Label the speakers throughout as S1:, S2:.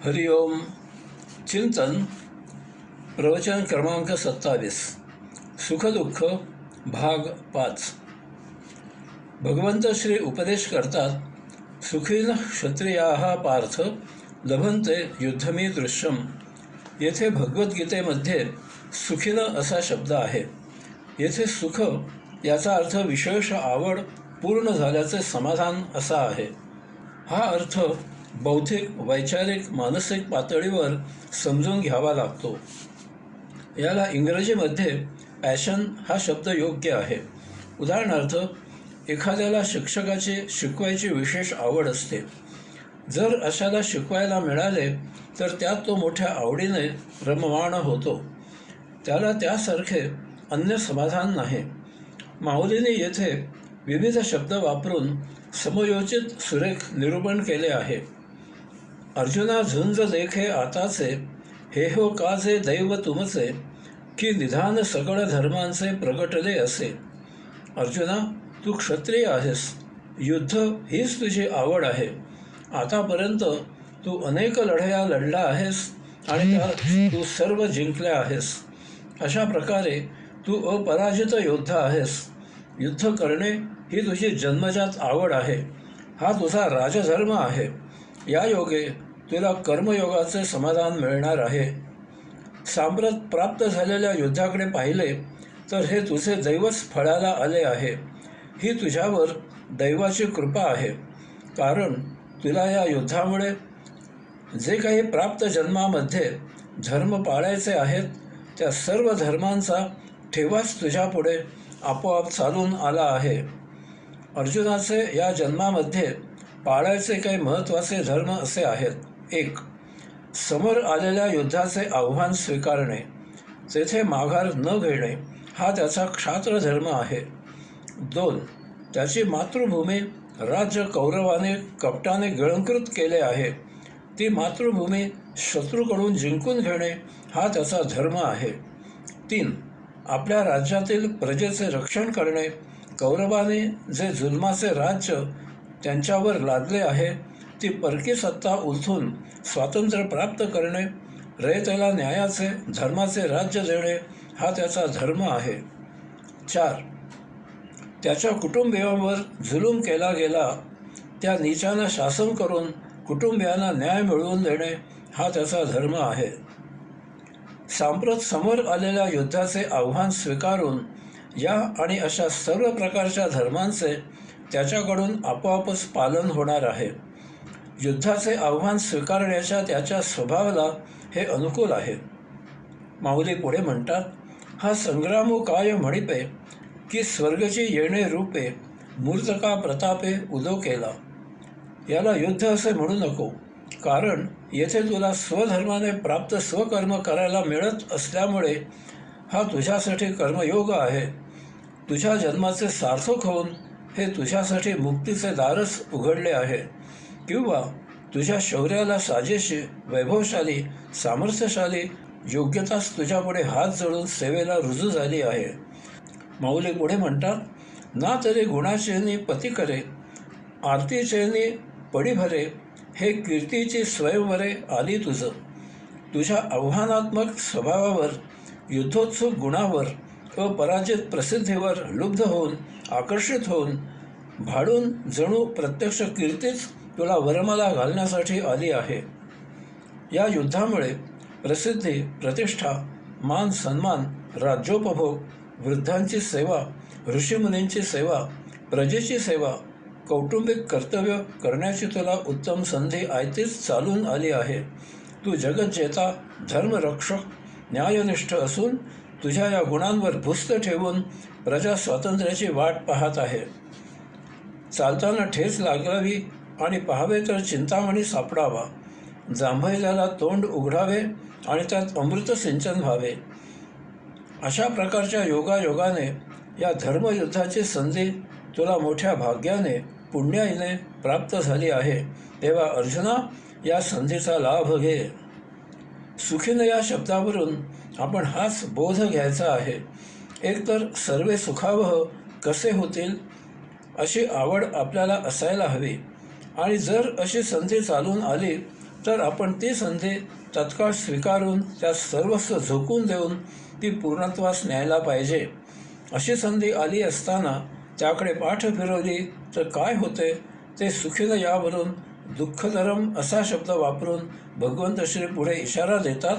S1: हरिओम. चिंतन. प्रवचन क्रमांक 27. सुखदुःख भाग 5. भगवंत श्री उपदेश करतात, सुखीन क्षत्रियाः पार्थ लभन्ते युद्धमीदृश्यम. येथे भगवद्गीतेमध्ये सुखीन असा शब्द आहे. येथे सुख याचा अर्थ विशेष आवड पूर्ण झाल्याचे समाधान असा आहे. हा अर्थ बौद्धिक, वैचारिक, मानसिक पातळीवर समजून घ्यावा लागतो. याला इंग्रजीमध्ये पॅशन हा शब्द योग्य आहे. उदाहरणार्थ, एखाद्याला शिक्षकाची शिकवायची विशेष आवड असते. जर अशाला शिकवायला मिळाले तर त्यात तो मोठ्या आवडीने रममाण होतो. त्याला त्यासारखे अन्य समाधान नाही. माऊलीने येथे विविध शब्द वापरून समयोचित सुरेख निरूपण केले आहे. अर्जुना झुंज देखे आताचे, हे हो काजे दैव तुमचे, की निधान सकळ धर्मांचे प्रगटले असे. अर्जुना, तू क्षत्रिय आहेस. युद्ध हीच तुझी आवड आहे. आतापर्यंत तू अनेक लढाया लढला आहेस आणि त्या तू सर्व जिंकल्या आहेस. अशा प्रकारे तू अपराजित योद्धा आहेस. युद्ध करणे ही तुझी जन्मजात आवड आहे. हा तुझा राजधर्म आहे. या योगे तुला कर्मयोगाचे समाधान मिळणार आहे. सांप्रत प्राप्त झालेल्या युद्धाकडे पाहिले तर हे तुझे दैवच फळाला आले आहे. ही तुझ्यावर दैवाची कृपा आहे. कारण तुला या युद्धामुळे जे काही प्राप्त जन्मामध्ये धर्म पाळायचे आहेत त्या सर्व धर्मांचा ठेवाच तुझ्यापुढे आपोआप चालून आला आहे. अर्जुनाचे या जन्मामध्ये पाळायचे काही महत्त्वाचे धर्म असे आहेत. 1. समोर आलेल्या युद्धाचे आव्हान स्वीकारणे, तेथे माघार न घेणे हा त्याचा क्षात्र धर्म आहे. 2. त्याची मातृभूमी राज्य कौरवाने कपटाने गिळंकृत केले आहे. ती मातृभूमी शत्रूकडून जिंकून घेणे हा त्याचा धर्म आहे. 3. आपल्या राज्यातील प्रजेचे रक्षण करणे, कौरवाने जे जुलमाचे राज्य त्यांच्यावर लादले आहे ती परकी सत्ता उलथून स्वातंत्र्य प्राप्त करणे, रयतेला न्यायाचे, धर्माचे राज्य देणे हा त्याचा धर्म आहे. 4. त्याच्या कुटुंबियांवर जुलूम केला गेला त्या नीचांना शासन करून कुटुंबियांना न्याय मिळवून देणे हा त्याचा धर्म आहे. सांप्रत समोर आलेल्या युद्धाचे आव्हान स्वीकारून या आणि अशा सर्व प्रकारच्या धर्मांचे त्याच्याकडून आपोआपच पालन होणार आहे. युद्धाचे आव्हान स्वीकारण्याच्या त्याच्या स्वभावाला हे अनुकूल आहे. माऊली पुढे म्हणतात, हा संग्रामो काय म्हणिपे, की स्वर्गची येणे रूपे, मूर्तका प्रतापे उदो केला. याला युद्ध असे म्हणू नको, कारण येथे तुला स्वधर्माने प्राप्त स्वकर्म करायला मिळत असल्यामुळे हा तुझ्यासाठी कर्मयोग आहे. तुझ्या जन्माचे सार्थक होऊन हे तुझ्यासाठी मुक्तीचे दारच उघडले आहे. किंवा तुझ्या शौर्याला साजेशी, वैभवशाली, सामर्थ्यशाली योग्यताच तुझ्यापुढे हात जोडून सेवेला रुजू झाली आहे. माऊली पुढे म्हणतात, ना तरी गुणाचेनी पती करे, आरतीचेनी पडी भरे, हे कीर्तीची स्वयंवरे आली तुझं. तुझ्या आव्हानात्मक स्वभावावर, युद्धोत्सुक गुणावर, अपराजित प्रसिद्धीवर लुब्ध होऊन, आकर्षित होऊन, भाडून जणू प्रत्यक्ष कीर्तीच तुला वरमाला घालण्यासाठी आली आहे. या युद्धामुळे प्रसिद्धी, प्रतिष्ठा, मान सन्मान, राज्योपभोग, वृद्धांची सेवा, ऋषीमुनींची सेवा, प्रजेची सेवा, कौटुंबिक कर्तव्य करण्याची तुला उत्तम संधी आयतीच चालून आली आहे. तू जगज्जेता, धर्मरक्षक, न्यायनिष्ठ असून तुझ्या या गुणांवर भुस्त ठेवून प्रजा स्वातंत्र्याची वाट पाहत आहे. चालताना ठेच लागावी आणि पाहावे तर चिंतामणी सापडावा. जांभईल्याला तोंड उघडावे आणि त्यात अमृत सिंचन व्हावे. अशा प्रकारच्या योगायोगाने या धर्मयुद्धाची संधी तुला मोठ्या भाग्याने, पुण्याईने प्राप्त झाली आहे. तेव्हा अर्जुना, या संधीचा लाभ घे. सुखीन या शब्दावरून आपण हाच बोध घ्यायचा आहे. एकतर सर्वे सुखावह कसे होतील अशी आवड आपल्याला असायला हवी. आणि जर अशी संधी चालून आली तर आपण ती संधी तत्काळ स्वीकारून त्यात सर्वस्व झोकून देऊन ती पूर्णत्वास न्यायला पाहिजे. अशी संधी आली असताना त्याकडे पाठ फिरवली तर काय होते ते सुखीनं यावरून दुःखधरम असा शब्द वापरून भगवंत श्री पुढे इशारा देतात.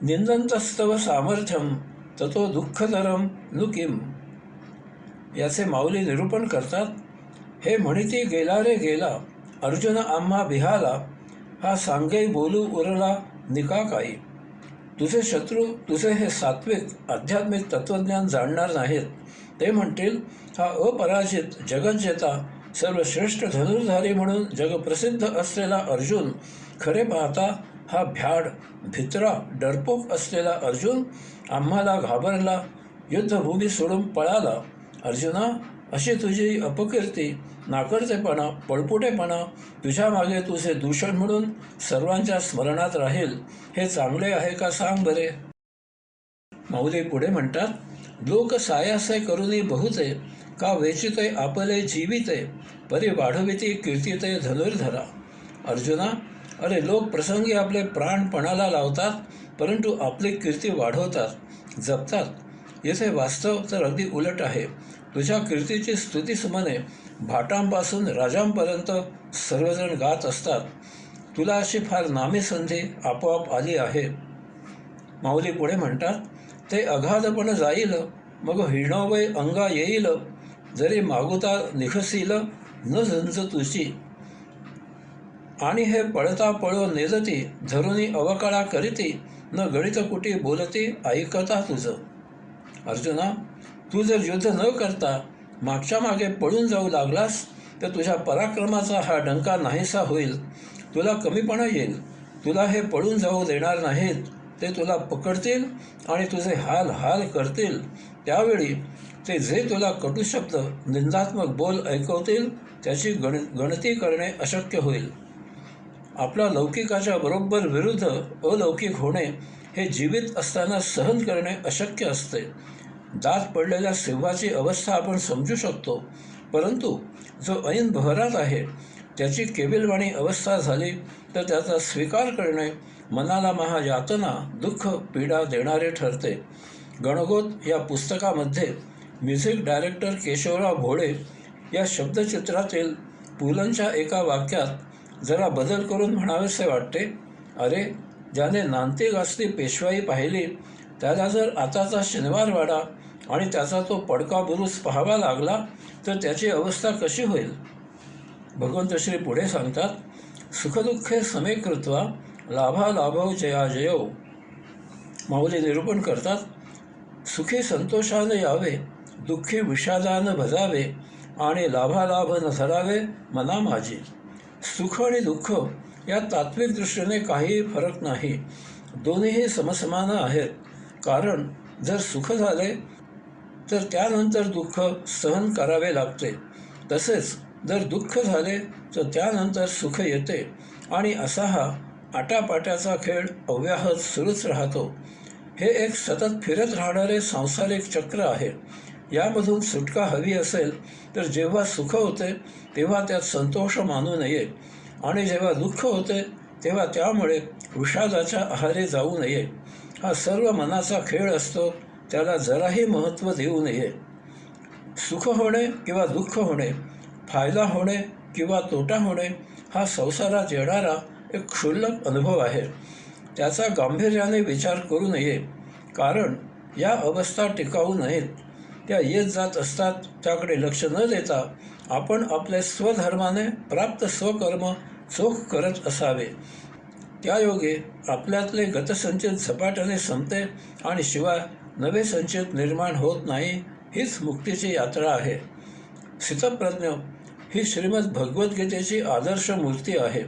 S1: निंदंतस्तव सामर्थ्यम ततो दुःखधरम नु किम. याचे माऊली निरूपण करतात. हे म्हणिती गेला रे गेला, अर्जुन आम्हा बिहाला, हा सांगे बोलू उरला निका काही. तुझे शत्रू तुझे हे सात्विक आध्यात्मिक तत्त्वज्ञान जाणणार नाहीत. ते म्हणतील हा अपराजित जगज्जेता सर्वश्रेष्ठ धनुर्धारी म्हणून जगप्रसिद्ध असलेला अर्जुन, खरे पाहता हा भ्याड भित्रा डरपोक असलेला अर्जुन आम्हाला घाबरला, युद्धभूमी सोडून पळाला. अर्जुना, अशी तुझी अपकीर्ती, नाकर्तेपणा, पळपुटेपणा, तुझ्या मागे तुझे दूषण म्हणून सर्वांच्या स्मरणात राहील. हे चांगले आहे का सांग बरे. माऊली पुढे म्हणतात. लोक सायासे करुनी बहुते, का वेचिते आपले जीविते, परी वाढविती कीर्तिते धनुर्धरा. अर्जुना, अरे लोक प्रसंगी आपले प्राण पणाला लावतात, परंतु आपली कीर्ती वाढवतात, जपतात. येथे वास्तव तर अगदी उलट आहे. तुझ्या कीर्तीची स्तुतीसुमने भाटांपासून राजांपर्यंत सर्वजण गात असतात. तुला अशी फार नामी संधी आपोआप आली आहे. माऊली पुढे म्हणतात. ते अगाधपण जाईल, मग हिणवय अंगा येईल, जरी मागुता निखसील न झंज तुझी. आणि हे पळता पळो नेदती, धरुनी अवकाळा करीती, न गणित कुटी बोलती ऐकता तुझं. अर्जुना, तू जर युद्ध न करता मागच्या मागे पळून जाऊ लागलास तर तुझ्या पराक्रमाचा हा डंका नाहीसा होईल. तुला कमीपणा येईल. तुला हे पळून जाऊ देणार नाहीत. ते तुला पकडतील आणि तुझे हाल हाल करतील. त्यावेळी ते जे तुला कटू शब्द निंदात्मक बोल ऐकवतील त्याची गणती करणे अशक्य होईल. आपला लौकिकाच्या बरोबर विरुद्ध अलौकिक होणे हे जीवित असताना सहन करणे अशक्य असते. दात पडलेल्या सिंहाची अवस्था आपण समजू शकतो, परंतु जो ऐन बहरात आहे त्याची केविलवाणी अवस्था झाली तर त्याचा स्वीकार करणे मनाला महायातना, दुःख, पीडा देणारे ठरते. गणगोत या पुस्तकामध्ये म्युझिक डायरेक्टर केशवराव भोळे या शब्दचित्रातील पुलंच्या एका वाक्यात जरा बदल करून म्हणावेसे वाटते. अरे, ज्याने नांती गाजती पेशवाई पाहिली त्याला जर आताचा शनिवारवाडा आणि त्याचा तो पडका बुरुज पाहावा लागला तर त्याची अवस्था कशी होईल. भगवंत श्री पुढे सांगतात. सुखदुःखे समे कृत्वा लाभालाभौ जयाजयो. माऊली निरूपण करतात. सुखी संतोषाने यावे, दुःखी विषादानं भजावे, आणि लाभालाभ न धरावे मना माझी. सुख आणि दुःख या तात्विक दृष्टीने काहीही फरक नाही. दोन्हीही समसमान आहेत. कारण जर सुख झाले तर त्यानंतर दुःख सहन करावे लागते. तसेच जर दुःख झाले तर त्यानंतर सुख येते आणि असा हा आटापाट्याचा खेळ अव्याहत सुरूच राहतो. हे एक सतत फिरत राहणारे सांसारिक चक्र आहे. यामधून सुटका हवी असेल तर जेव्हा सुख होते तेव्हा त्यात संतोष मानू नये, आणि जेव्हा दुःख होते तेव्हा त्यामुळे विषादाच्या आहारी जाऊ नये. हा सर्व मनाचा खेळ असतो, त्याला जराही महत्त्व देऊ नये. सुख होणे किंवा दुःख होणे, फायदा होणे किंवा तोटा होणे हा संसारात येणारा एक क्षुल्लक अनुभव आहे. त्याचा गांभीर्याने विचार करू नये, कारण या अवस्था टिकाऊ नाहीत. त्या येत जात असतात. त्याकडे लक्ष न देता आपण आपले स्वधर्माने प्राप्त स्वकर्म चोख करत असावे. त्यायोगे आपल्यातले गतसंचित झपाट्याने संपते आणि शिवाय नवे संचित निर्माण होत नाही. हीच मुक्तीची यात्रा आहे. स्थितप्रज्ञ ही श्रीमद भगवद्गीतेची आदर्श मूर्ती आहे.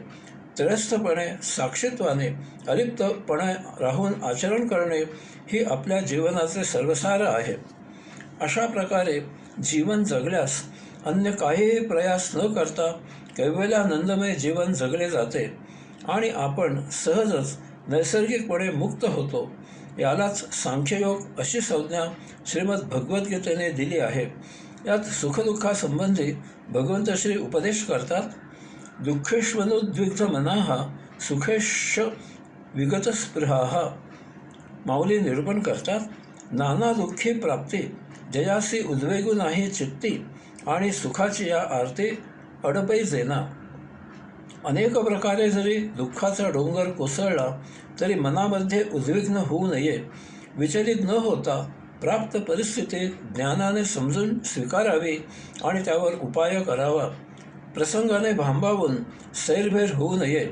S1: त्रयस्थपणे, साक्षीत्वाने, अलिप्तपणे राहून आचरण करणे ही आपल्या जीवनाचे सर्वसार आहे. अशा प्रकारे जीवन जगल्यास अन्य काहीही प्रयास न करता कैवल्यानंदमय जीवन जगले जाते आणि आपण सहजच नैसर्गिकपणे मुक्त होतो. यालाच सांख्ययोग अशी संज्ञा श्रीमद भगवद्गीतेने दिली आहे. यात सुखदुःखासंबंधी भगवंत श्री उपदेश करतात. दुःखेष्वनुद्विग्धमनाः सुखेश्च विगतस्पृहाः. माऊली निरूपण करतात, नाना दुःखी प्राप्ती जयासी उद्वेगू नाही चित्ती आणि सुखाची या आरती अडपै जेना. अनेक प्रकारे जरी दुःखाचा डोंगर कोसळला तरी मनामध्ये उद्विग्न होऊ नये. विचलित न होता प्राप्त परिस्थिती ज्ञानाने समजून स्वीकारावी आणि त्यावर उपाय करावा. प्रसंगाने भांबावून सैरभैर होऊ नये.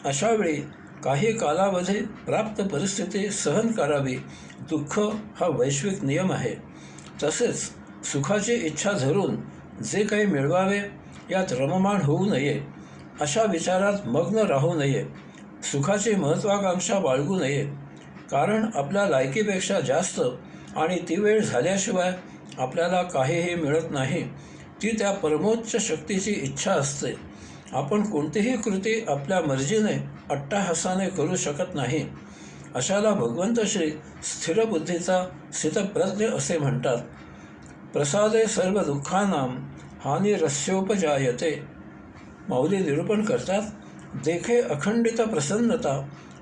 S1: अशावेळी काही कालावधी प्राप्त परिस्थिती सहन करावी. दुःख हा वैश्विक नियम आहे. तसेच सुखाची इच्छा धरून जे काही मिळवावे यात रममाण होऊ नये. अशा विचारात मग्न राहू नये. सुखाची महत्त्वाकांक्षा बाळगू नये. कारण आपल्या लायकीपेक्षा जास्त आणि ती वेळ झाल्याशिवाय आपल्याला काहीही मिळत नाही. ती त्या परमोच्च शक्तीची इच्छा असते. आपण कोणतीही कृती आपल्या मर्जीने अट्टाहासाने करू शकत नाही. अशाला भगवंत श्री स्थिरबुद्धीचा स्थितप्रज्ञ असे म्हणतात. प्रसादे सर्व दुःखानां हानिरस्योपजायते. माऊली निरूपण करतात, देखे अखंडित प्रसन्नता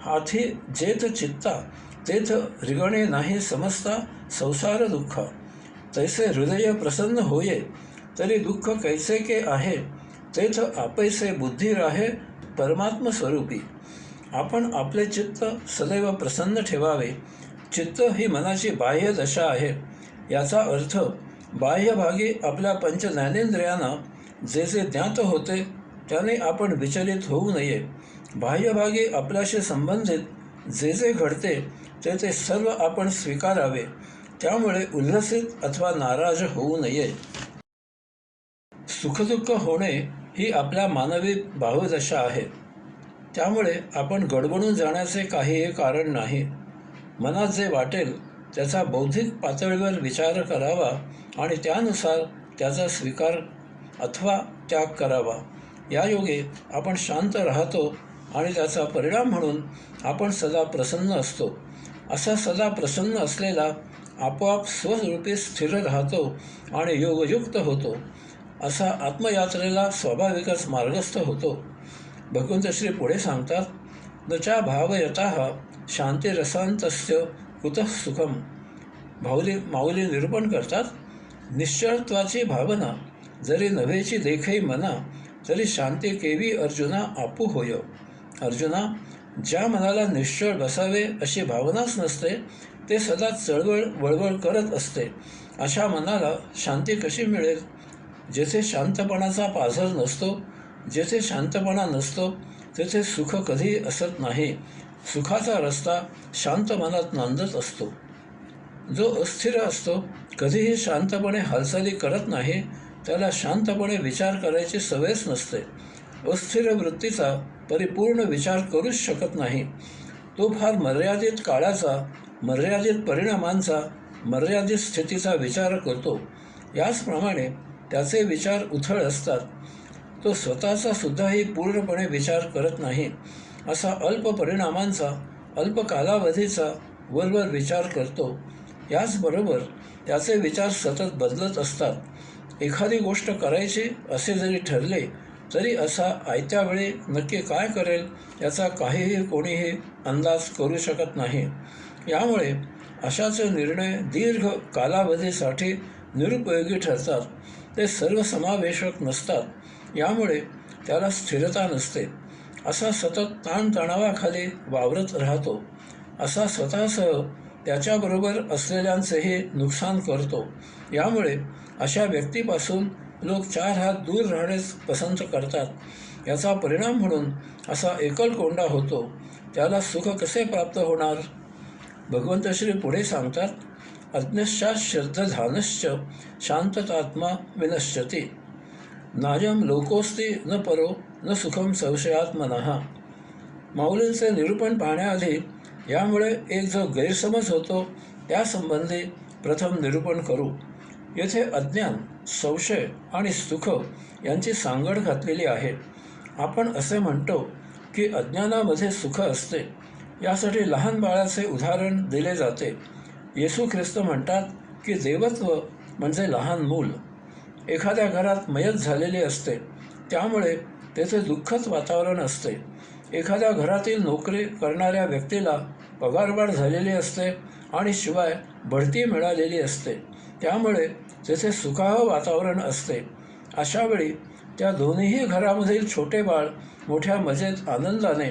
S1: हाथी जेथ चित्ता तेथ रिगणे नाही समजता संसार दुःख. तैसे हृदय प्रसन्न होये तरी दुःख कैसे के आहे तेथ आपैसे बुद्धी राहे परमात्म स्वरूपी. आपण आपले चित्त सदैव प्रसन्न ठेवावे. चित्त ही मनाची बाह्य दशा आहे. याचा अर्थ बाह्यभागी आपल्या पंचज्ञानेंद्रियांना जे जे ज्ञात होते त्याने आपण विचलित होऊ नये. बाह्यभागी आपल्याशी संबंधित जे जे घडते ते ते सर्व आपण स्वीकारावे. त्यामुळे उल्हसित अथवा नाराज होऊ नये. सुखदुःख होणे ही आपल्या मानवी भावदशा आहे. त्यामुळे आपण गडबडून जाण्याचे काहीही कारण नाही. मनात जे वाटेल त्याचा बौद्धिक पातळीवर विचार करावा आणि त्यानुसार त्याचा स्वीकार अथवा त्याग करावा. यायोगे आपण शांत राहतो आणि त्याचा परिणाम म्हणून आपण सदा प्रसन्न असतो. असा सदा प्रसन्न असलेला आपोआप स्वरूपी स्थिर राहतो आणि योगयुक्त होतो. असा आत्मयात्रेला स्वाभाविकच मार्गस्थ होतो. भगवंत श्री पुढे सांगतात, न चा भावयतः शांतिरसांतस्य कुतः सुखम. माऊली निरूपण करतात, निश्चळत्वाची भावना जरी नव्हेची देखई मना तरी शांती केवी अर्जुना आपू होय. अर्जुना, ज्या मनाला निश्चळ बसावे अशी भावनाच नसते ते सदा चळवळ वळवळ करत असते. अशा मनाला शांती कशी मिळेल? जेथे शांतपणाचा पाझर नसतो, जेथे शांतपणा नसतो तेथे सुख कधीही असत नाही. सुखाचा रस्ता शांत मनात नांदत असतो. जो अस्थिर असतो, कधीही शांतपणे हालचाली करत नाही, त्याला शांतपणे विचार करायची सवयच नसते. अस्थिर वृत्तीचा परिपूर्ण विचार करूच शकत नाही. तो फार मर्यादित काळाचा, मर्यादित परिणामांचा, मर्यादित स्थितीचा विचार करतो. याचप्रमाणे त्याचे विचार उथळ असतात. तो स्वतःचा सुद्धाही पूर्णपणे विचार करत नाही. असा अल्प परिणामांचा, अल्प कालावधीचा वरवर विचार करतो. याचबरोबर त्याचे विचार सतत बदलत असतात. एखादी गोष्ट करायची असे जरी ठरले तरी असा आयत्या वेळी नक्की काय करेल याचा काहीही कोणीही अंदाज करू शकत नाही. यामुळे अशाचे निर्णय दीर्घ कालावधीसाठी निरुपयोगी ठरतात. ते सर्वसमावेशक नसतात. यामुळे त्याला स्थिरता नसते. असा सतत ताणतणावाखाली वावरत राहतो. असा स्वतःसह त्याच्याबरोबर असलेल्यांचेही नुकसान करतो. यामुळे अशा व्यक्तीपासून लोक 4 हात दूर राहणेच पसंत करतात. याचा परिणाम म्हणून असा एकलकोंडा होतो. त्याला सुख कसे प्राप्त होणार? भगवंत श्री पुढे सांगतात, अज्ञश्चात श्रद्धधानश्च शांततात्मा विनश्यति. नायम लोकोस्ति न परो न सुखम संशयात्मनः. माऊलींचे निरूपण पाहण्याआधी यामुळे एक जो गैरसमज होतो त्यासंबंधी प्रथम निरूपण करू. येथे अज्ञान, संशय आणि सुख यांची सांगड घातलेली आहे. आपण असे म्हणतो की अज्ञानामध्ये सुख असते. यासाठी लहान बाळाचे उदाहरण दिले जाते. येशू ख्रिस्त म्हणतात की देवत्व म्हणजे लहान मूल. एखाद्या घरात मयत झालेली असते. त्यामुळे तेथे दुःखच वातावरण असते. एखाद्या घरातील नोकरी करणाऱ्या व्यक्तीला पगारवाढ झालेली असते आणि शिवाय बढती मिळालेली असते. त्यामुळे तेथे सुखावह वातावरण असते. अशावेळी त्या दोन्हीही घरामधील छोटे बाळ मोठ्या मजेत आनंदाने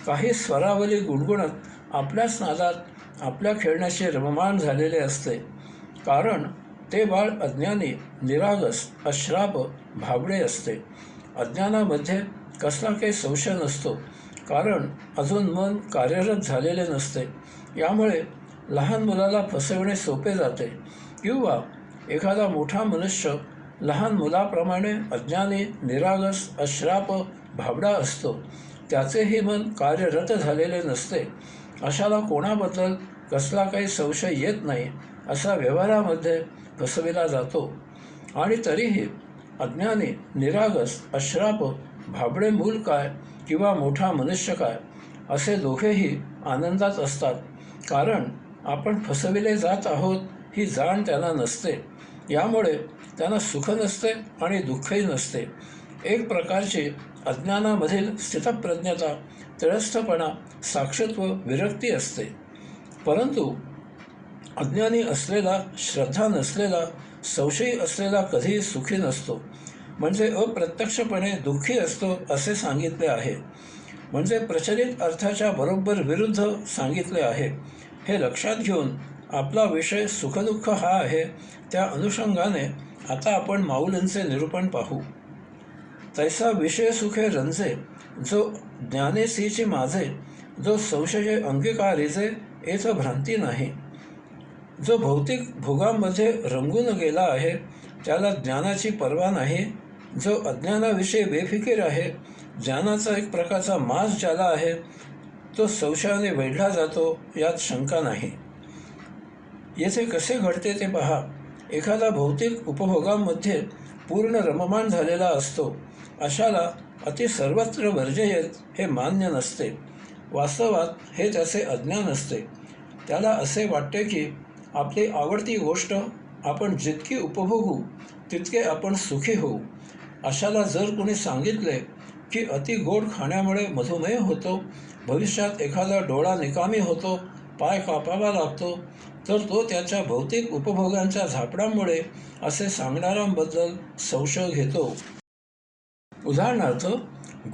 S1: काही स्वरावली गुणगुणत आपल्याच नादात आपल्या खेळण्याशी रममाण झालेले असते. कारण ते बाळ अज्ञानी, निरागस, अश्राप, भाबडे असते. अज्ञानामध्ये कसला काही संशय नसतो, कारण अजून मन कार्यरत झालेले नसते. यामुळे लहान मुलाला फसविणे सोपे जाते, किंवा एखादा मोठा मनुष्य लहान मुलाप्रमाणे अज्ञानी, निरागस, अश्राप, भाबडा असतो. त्याचेही मन कार्यरत झालेले नसते. अशाला कोणाबद्दल कसला काही संशय येत नाही असा व्यवहारामध्ये फसविला जातो. आणि तरीही अज्ञानी, निरागस, अश्राप, भाबडे मूल काय किंवा मोठा मनुष्य काय असे दोघेही आनंदात असतात. कारण आपण फसविले जात आहोत ही जाण त्यांना नसते. यामुळे त्यांना सुख नसते आणि दुःखही नसते. एक प्रकारची अज्ञानामधील स्थितप्रज्ञता, तटस्थपणा, साक्षत्व, विरक्ती असते. परंतु अज्ञानी असलेला, श्रद्धा नसलेला, संशयी असलेला कधीही सुखी नसतो, म्हणजे अप्रत्यक्षपणे दुःखी असतो असे सांगितले आहे. म्हणजे प्रचलित अर्थाच्या बरोबर विरुद्ध सांगितले आहे. हे लक्षात घेऊन आपला विषय सुखदुःख हा आहे. त्या अनुषंगाने आता आपण माऊलींचे निरूपण पाहू. तैसा विषय सुखे रंजे, जो ज्ञानेसीची माझे, जो संशये अंगीकारिजे, येथ भ्रांती नाही. जो भौतिक भोगांमध्ये रंगून गेला आहे त्याला ज्ञानाची पर्वा नाही. जो अज्ञानाविषयी बेफिकीर आहे, ज्ञानाचा एक प्रकारचा मास ज्याला आहे, तो संशयाने वेढला जातो, यात शंका नाही. येथे कसे घडते ते पहा. एखादा भौतिक उपभोगांमध्ये पूर्ण रममाण झालेला असतो. अशाला अति सर्वत्र वर्जयेत हे मान्य नसते. वास्तवात हे त्याचे अज्ञान असते. त्याला असे वाटते की आपली आवडती गोष्ट आपण जितकी उपभोगू तितके आपण सुखी होऊ. अशाला जर कोणी सांगितले की अति गोड खाण्यामुळे मधुमेह होतो, भविष्यात एखादा डोळा निकामी होतो, पाय कापावा लागतो, तर तो त्याच्या भौतिक उपभोगांच्या झापडांमुळे असे सांगणाऱ्यांबद्दल संशय घेतो. उदाहरणार्थ,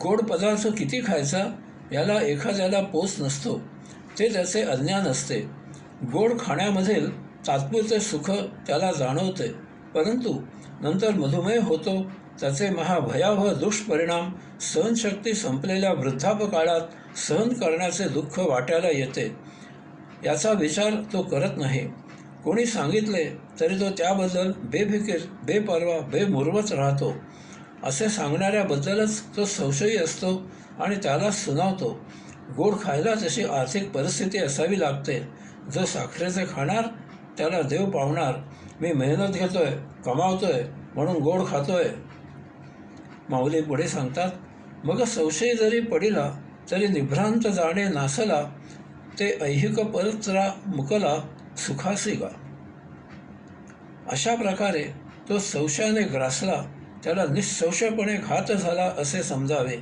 S1: गोड पदार्थ किती खायचा याला एखाद्याला पोच नसतो. ते त्याचे अज्ञान असते. गोड खाण्यामधील तात्पुरते सुख त्याला जाणवते, परंतु नंतर मधुमेह होतो. त्याचे महाभयावह दुष्परिणाम सहनशक्ती संपलेल्या वृद्धापकाळात सहन करण्याचे दुःख वाट्याला येते. याचा विचार तो करत नाही. कोणी सांगितले तरी तो त्याबद्दल बेफिकीर, बेपर्वा, बेमुरवत राहतो. असे सांगणाऱ्याबद्दलच तो संशयी असतो आणि त्याला सुनावतो. गोड खायला तशी आर्थिक परिस्थिती असावी लागते. जो साखरेचे खाणार त्याला देव पावणार. मी मेहनत घेतोय, कमावतोय म्हणून गोड खातोय. माऊली पुढे सांगतात, मग संशय जरी पडिला तरी निभ्रांत जाणे नासला, ते ऐहिक परत्रा मुकला सुखासी गा. अशा प्रकारे तो संशयाने ग्रासला त्याला निःसंशयपणे घात झाला असे समजावे.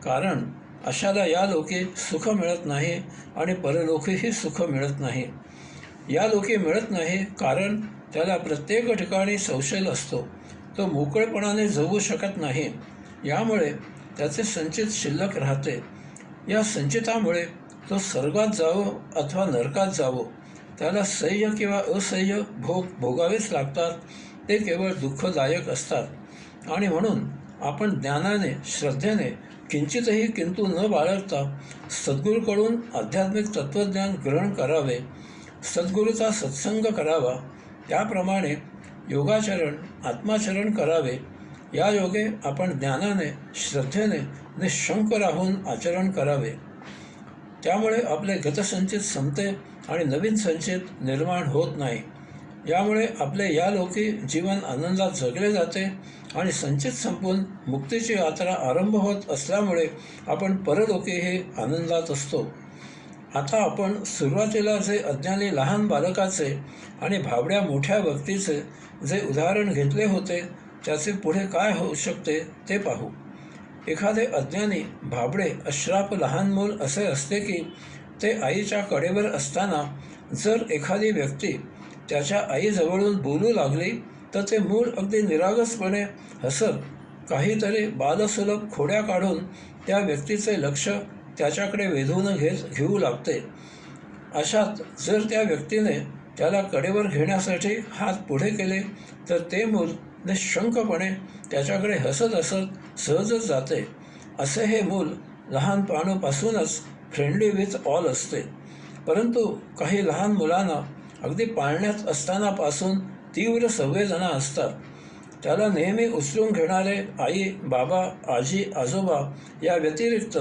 S1: कारण अशाला या लोकी सुख मिळत नाही आणि परलोकीही सुख मिळत नाही. या लोकी मिळत नाही कारण त्याला प्रत्येक ठिकाणी संशय असतो. तो मोकळेपणाने जगू शकत नाही. यामुळे त्याचे संचित शिल्लक राहते. या संचितामुळे तो स्वर्गात जावो अथवा नरकात जावो, त्याला सह्य किंवा असह्य भोग भोगावेच लागतात. ते केवळ दुःखदायक असतात. आणि म्हणून आपण ज्ञानाने, श्रद्धेने किंचितही किंतु न बाळगता सद्गुरूकडून आध्यात्मिक तत्त्वज्ञान ग्रहण करावे. सद्गुरूचा सत्संग करावा. त्याप्रमाणे योगाचरण, आत्माचरण करावे. या योगे आपण ज्ञानाने, श्रद्धेने निःशंक राहून आचरण करावे. त्यामुळे आपले गतसंचित संपते आणि नवीन संचित निर्माण होत नाही. यामुळे आपले या लोकी जीवन आनंदात जगले जाते आणि संचित संपून मुक्तीची यात्रा आरंभ होत असल्यामुळे आपण परलोकीही आनंदात असतो. आता आपण सुरुवातीला जे अज्ञानी लहान बालकाचे आणि भाबड्या मोठ्या व्यक्तीचे जे उदाहरण घेतले होते त्याचे पुढे काय होऊ शकते ते पाहू. एखादे अज्ञानी भाबडे अश्राप लहान मूल असे असते की ते आईच्या कडेवर असताना जर एखादी व्यक्ती त्याच्या आईजवळून बोलू लागली तर ते मूल अगदी निरागसपणे हसत काहीतरी बालसुलभ खोड्या काढून त्या व्यक्तीचे लक्ष त्याच्याकडे वेधून घेऊ लागते. अशात जर त्या व्यक्तीने त्याला कडेवर घेण्यासाठी हात पुढे केले तर ते मूल निशंकपणे त्याच्याकडे हसत हसत सहजच जाते. असे हे मूल लहानपणापासूनच फ्रेंडली विथ ऑल असते. परंतु काही लहान मुलांना अगदी पाळण्यात असतानापासून तीव्र संवेदना असतात. त्याला नेहमी उचलून घेणारे आई, बाबा, आजी, आजोबा या व्यतिरिक्त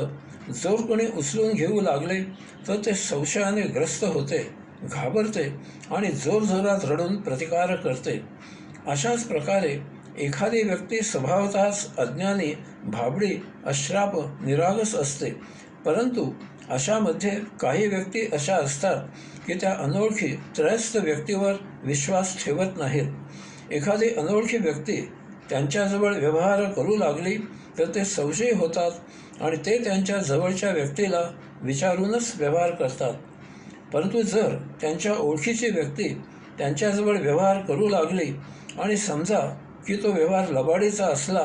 S1: जर कोणी उचलून घेऊ लागले तर ते संशयाने ग्रस्त होते, घाबरते आणि जोरजोरात रडून प्रतिकार करते. अशाच प्रकारे एखादी व्यक्ती स्वभावतःच अज्ञानी, भाबडी, अश्राप, निरागस असते. परंतु अशामध्ये काही व्यक्ती अशा असतात की त्या अनोळखी त्रयस्थ व्यक्तीवर विश्वास ठेवत नाहीत. एखादी अनोळखी व्यक्ती त्यांच्याजवळ व्यवहार करू लागली तर ते संशयी होतात आणि ते त्यांच्या जवळच्या व्यक्तीला विचारूनच व्यवहार करतात. परंतु जर त्यांच्या ओळखीची व्यक्ती त्यांच्याजवळ व्यवहार करू लागली आणि समजा की तो व्यवहार लबाडीचा असला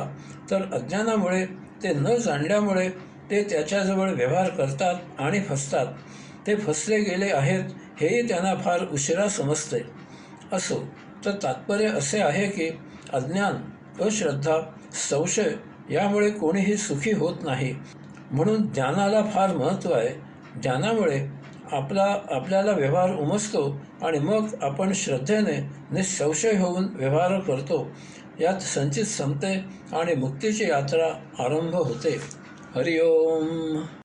S1: तर अज्ञानामुळे ते न जाणल्यामुळे ते त्याच्याजवळ व्यवहार करतात आणि फसतात. ते फसले गेले आहेत हेही त्यांना फार उशिरा समजते. असो, तर तात्पर्य असे आहे की अज्ञान, अश्रद्धा, संशय यामुळे कोणीही सुखी होत नाही. म्हणून ज्ञानाला फार महत्त्व आहे. ज्ञानामुळे आपल्याला व्यवहार उमजतो आणि मग आपण श्रद्धेने निसंशय होऊन व्यवहार करतो. यात संचित संपते आणि मुक्तीची यात्रा आरंभ होते. हरिओम.